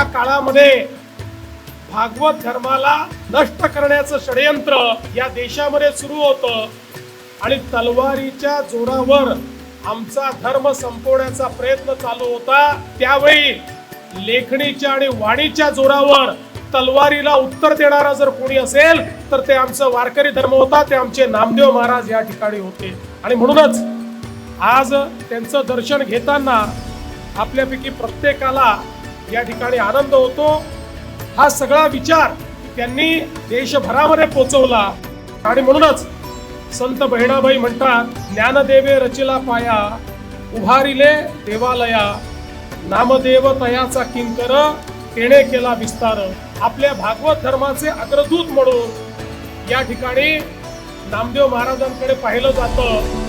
ज्या काळामध्ये भागवत धर्माला नष्ट करण्याचं षडयंत्र या देशामध्ये सुरू होतं आणि तलवारीच्या जोरावर आमचा धर्म संपवण्याचा प्रयत्न चालू होता, त्यावेळी लेखणीच्या आणि वाणीच्या जोरावर तलवारीला उत्तर देणारा जर कोणी असेल तर ते आमचं वारकरी धर्म होता, ते आमचे नामदेव महाराज या ठिकाणी होते. आणि म्हणूनच आज त्यांचं दर्शन घेताना आपल्यापैकी प्रत्येकाला या ठिकाणी आनंद होतो. हा सगळा विचार त्यांनी देशभरामध्ये पोहोचवला आणि म्हणूनच संत बहिणाबाई म्हणतात, ज्ञानदेवे रचिला पाया उभारिले देवालया, नामदेव तयाचा किंकर तेणे केला विस्तार. आपल्या भागवत धर्माचे अग्रदूत म्हणून या ठिकाणी नामदेव महाराजांकडे पाहिलं जातं.